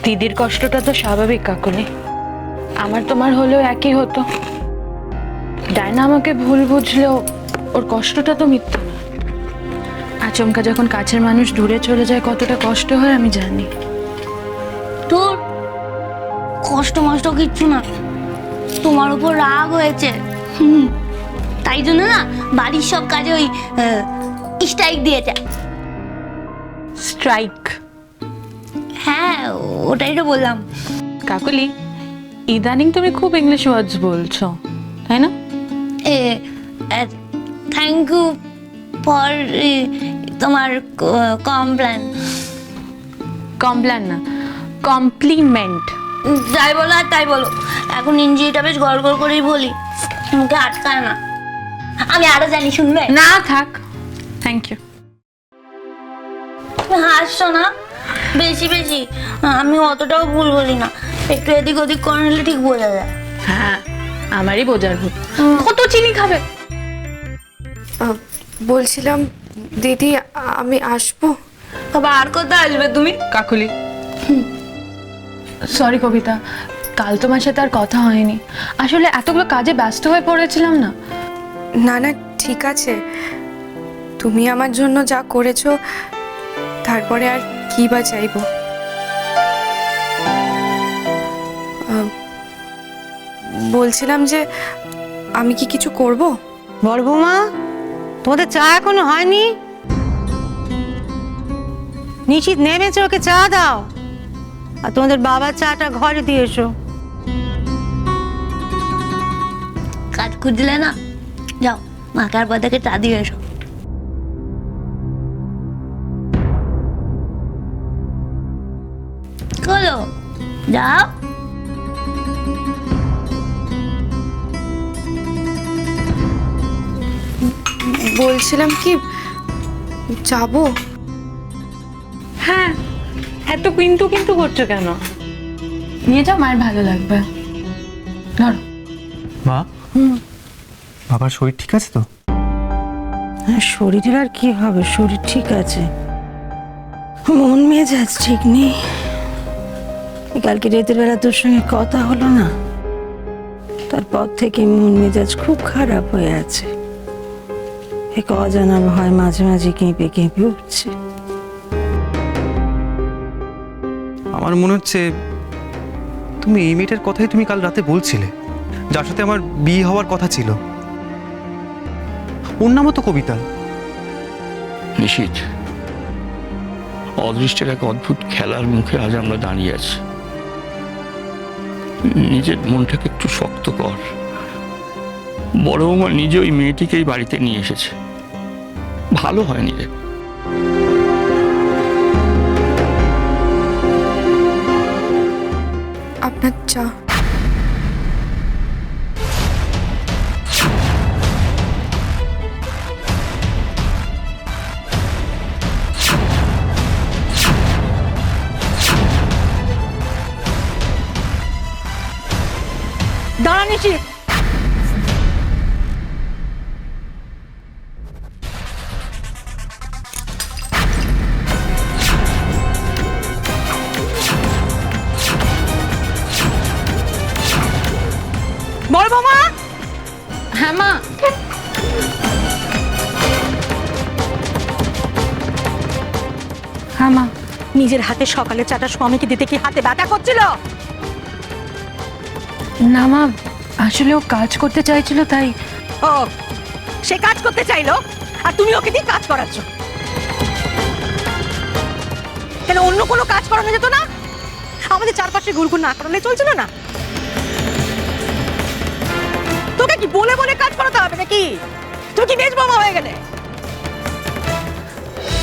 দিদির কষ্টটা তো স্বাভাবিক কাকুলি, আমার তোমার হলেও একই হতো। ডায়না আমাকে ভুল বুঝলেও ওর কষ্টটা তো মিথ্যা না। আচমকা যখন কাছের মানুষ দূরে চলে যায় কতটা কষ্ট হয় আমি জানি। তোর কষ্ট মষ্ট কিচ্ছু না, তোমার উপর রাগ হয়েছে। তাই জন্য না বাড়ির সব কাজে ওই স্ট্রাইক দিয়েছে। স্ট্রাইক? হ্যাঁ, ওটাই তো বললাম। কাকুলি, ইদানিং তুমি খুব ইংলিশ ওয়ার্ডস বলছো, তাই না? থ্যাংক ইউ ফর তোমার কমপ্লেন। কমপ্লেন না, কমপ্লিমেন্ট। যাই বলো আর তাই বলো, এখন ইঞ্জিটা বেশ গড় গড় করেই বলি, মুখে আটকায় না। আমি আরো জানি, শুনবে? না থাক, থ্যাংক ইউ। হাসছো না বেশি বেশি? আমি অতটাও ভুল বলি না, একটু এদিক ওদিক করে নিলে ঠিক বোঝা যায়। হ্যাঁ, আমারই বোঝার ভুল। কত চিনি খাবে? বলছিলাম দিদি আমি আসবো। তবে আর কোথায় আসবে তুমি? কাকুলি, সরি কবিতা, কাল তোমার সাথে আর কথা হয়নি। আসলে এতগুলো কাজে ব্যস্ত হয়ে পড়েছিলাম না। না না ঠিক আছে, তুমি আমার জন্য যা করেছো তারপরে আর কি বা চাইবো। বলছিলাম যে আমি কি কিছু করব? বড় বৌমা, তোমাদের চা এখনো হয়নি? নিশ্চিত নেমেছে, ওকে চা দাও। আর তোমাদের বাবার চাটা ঘরে দিয়ে এসো। কাজ খুঁজলে না, যাও মাকে আর বাদাকে চা দিয়ে এসো। চলো যাও। বলছিলাম কি যাবো? হ্যাঁ, এত কিন্তু কিন্তু করছো কেন? নিয়ে যাও, মায়ের ভালো লাগবে। ধরো। মা, বাবার শরীর ঠিক আছে তো? হ্যাঁ, শরীরের আর কি হবে, শরীর ঠিক আছে, মন মেজাজ ঠিক নেই। কালকে রাতের বেলা তোর সঙ্গে কথা হলো না, তারপর থেকে মন মেজাজ খুব খারাপ হয়ে আছে। এক অজানা ভয় মাঝে মাঝে কেঁপে কেঁপে উঠছে। আমার মনে হচ্ছে তুমি এই মেয়েটার কথাই তুমি কাল রাতে বলছিলে, যার সাথে আমার বিয়ে হওয়ার কথা ছিল। ওর নামও তো কবিতা। নিশিত, অদৃষ্টের এক অদ্ভুত খেলার মুখে আজ আমরা দাঁড়িয়ে আছি। নিজের মনটাকে একটু শক্ত কর। বড় বৌমা নিজে ওই মেয়েটিকেই বাড়িতে নিয়ে এসেছে, ভালো হয়নি রে। আপনার চা। দাঁড়া নিশিত, বড় বৌমা। হ্যাঁ মা। হ্যাঁ মা। নিজের হাতে সকালে চাটা স্বামীকে দিতে কি হাতে ব্যথা করছিল? না মা, আসলে ও কাজ করতে চাইছিল তাই। ও, সে কাজ করতে চাইলো আর তুমি ওকে দিয়ে কাজ করাচ্ছ কেন? অন্য কোনো কাজ করানো যেত না? আমাদের চারপাশে ঘুরঘুর না করালে চলছিল না? তোকে কি বলে বলে কাজ করাতে হবে নাকি? তুমি কি বেশ বোমা হয়ে গেলে?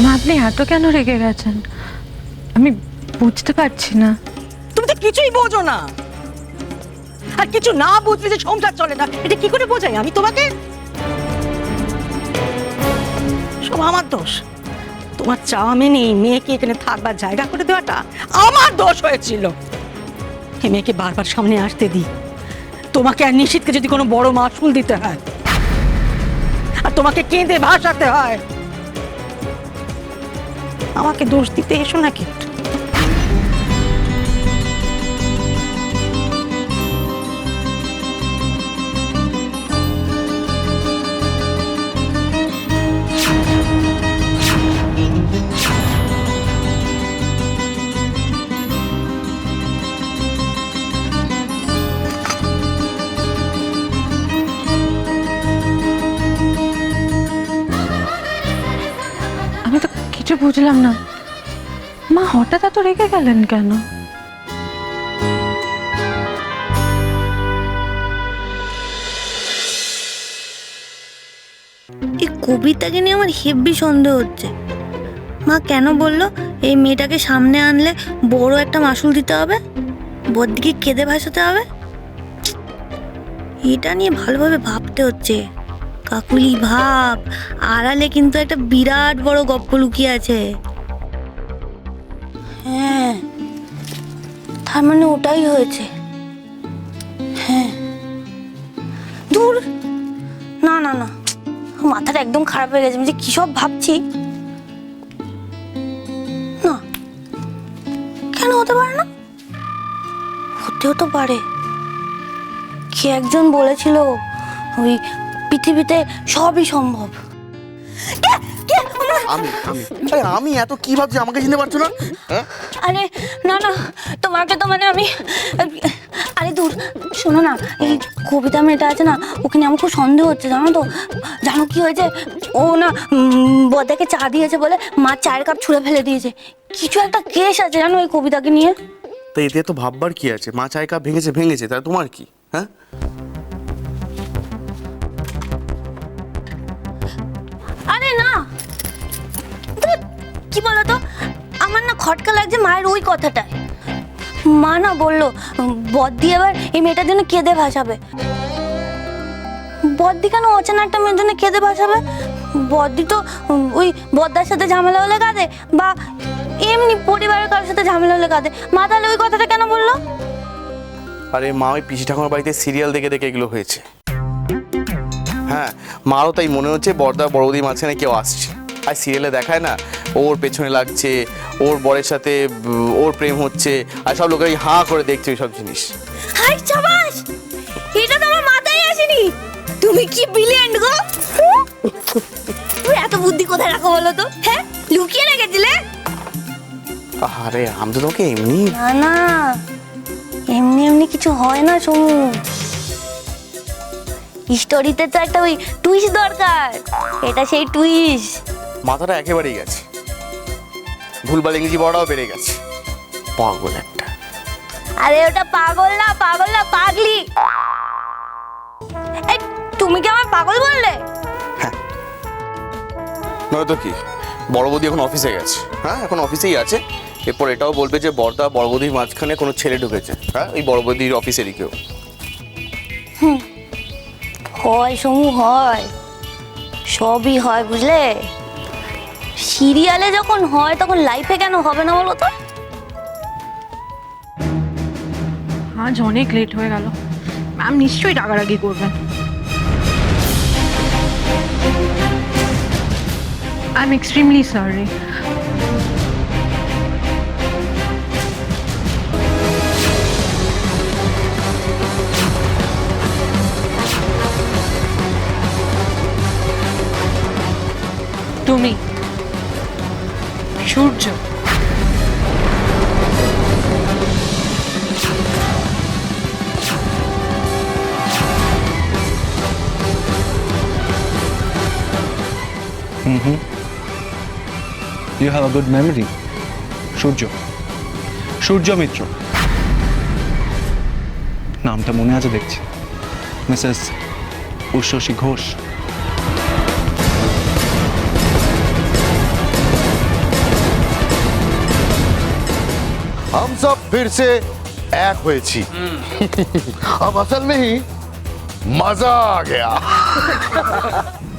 মা, আপনি এত কেন রেগে গেছেন? আমি বুঝতে পারছি না। তুমি তো কিছুই বোঝো না, আর কিছু না বুঝলে যে সংসার চলে না এটা কি করে বোঝাই আমি তোমাকে? সব আমার দোষ। তোমার চাওয়া মেনে মেয়েকে এখানে থাকবার জায়গা করে দেওয়াটা আমার দোষ হয়েছিল। এই মেয়েকে বারবার সামনে আসতে দিই, তোমাকে আর নিশিতকে যদি কোনো বড় মাসুল দিতে হয় আর তোমাকে কেঁদে ভাসাতে হয়, আমাকে দোষ দিতে এসো না কিন্তু। বুঝলাম না, মা হঠাৎ এত রেগে গেলেন কেন? এই কবিতাকে নিয়ে আমার হেব্বি সন্দেহ হচ্ছে। মা কেন বললো এই মেয়েটাকে সামনে আনলে বড় একটা মাসুল দিতে হবে, বড়দিকে কেঁদে ভাসাতে হবে? এটা নিয়ে ভালোভাবে ভাবতে হচ্ছে। কাকুলি ভাব, আড়ালে কিন্তু একটা বিরাট বড় গপ্প লুকিয়ে আছে। হ্যাঁ, তার মানে ওটাই হয়েছে। হ্যাঁ, দূর, না না না, মাথাটা একদম খারাপ হয়ে গেছে। আমি যে কি সব ভাবছি। না, কেন হতে পারে না? হতেও তো পারে। কে একজন বলেছিল ওই পৃথিবীতে সবই সম্ভব। আমি এত কি ভাবছি আমাকে চিনতে পারছো না? হ্যাঁ? আরে না না, তোমাকে তো মানে আমি, আরে দূর, শোনো না, এই কবিতা মেয়েটা আছে না, ওকে নিয়ে আমার খুব সন্দেহ হচ্ছে, জানো তো? জানো কি হয়েছে? ও না বদাকে চা দিয়েছে বলে মা চায়ের কাপ ছুঁড়ে ফেলে দিয়েছে। কিছু একটা কেস আছে জানো এই কবিতাকে নিয়ে। তো এতে তো ভাববার কি আছে? মা চায় কাপ ভেঙেছে তাই তোমার কি? হ্যাঁ, আরে না, ধুৎ, কি বলতো, আমার না খটকা লাগছে মায়ের ওই কথাটায়। মা না বললো বদ্দি এবার এই মেয়েটার জন্য কেঁদে ভাসাবে। বদ্দি কেন অচেনা একটা মেয়ের জন্য কেঁদে ভাসাবে? বদ্দি তো ওই বদ্দার সাথে ঝামেলা হলে কাঁদে, বা এমনি পরিবারের কারোর সাথে ঝামেলা হলে কাঁদে। মা তাহলে ওই কথাটা কেন বললো? আরে মা ওই পিসি ঠাকুমার বাড়িতে সিরিয়াল দেখে দেখে এগুলো হয়েছে। হ্যাঁ, মারও তাই মনে হচ্ছে বড়দা বড়দির মাঝখানে কেউ আসছে। আর সিরিয়ালে দেখায় না, ওর পেছনে লাগছে, ওর বরের সাথে ওর প্রেম হচ্ছে, আর সব লোকের হাঁ করে দেখছে ওই সব জিনিস। হাই সাবাস, এটা তো আমার মাথায় আসেনি। তুমি কি ব্রিলিয়ান্ট গো! তুমি এত বুদ্ধি কোথায় রাখো বলো তো? হ্যাঁ, লুকিয়ে রেখেছিলে? আরে আমি তো তোকে এমনি। না না, এমনি এমনি কিছু হয় না সোমু। স্টোরিতে তো একটা ওই টুইস্ট দরকার। এটা সেই টুইস্ট। মাথাটা একেবারেই গেছে, ভুলভাল ইংরেজি বড়াও বেড়ে গেছে। পাগল একটা। আরে ওটা পাগল না, পাগলি। এই তুমি কি আমার পাগল বললে? নয়তো কি, বড় বৌদি এখন অফিসে গেছে। হ্যাঁ, এখন অফিসেই আছে। এরপর এটাও বলবে যে বড়দা বড় বৌদির মাঝখানে কোনো ছেলে ঢুকেছে। হ্যাঁ, ওই বড় বৌদির অফিসেরই কেউ। হয় সমু, হয়, সবই হয়, বুঝলে? সিরিয়ালে যখন হয় তখন লাইফে কেন হবে না বলো তো? আজ অনেক লেট হয়ে গেল, ম্যাম নিশ্চয়ই রাগারাগি করবেন। I am extremely sorry. তুমি সূর্য, You have a good memory. সূর্য মিত্র নামটা মনে আছে দেখছি। মিসেস উষসী ঘোষ। हम सब फिर से एक हुए छी। अब असल में ही मजा आ गया।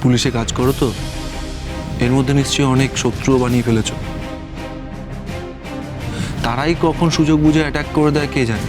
পুলিশে কাজ করো তো, এর মধ্যে নিশ্চয়ই অনেক শত্রুও বানিয়ে ফেলেছো। তারাই কখন সুযোগ বুঝে অ্যাটাক করে দেয় কে জানে।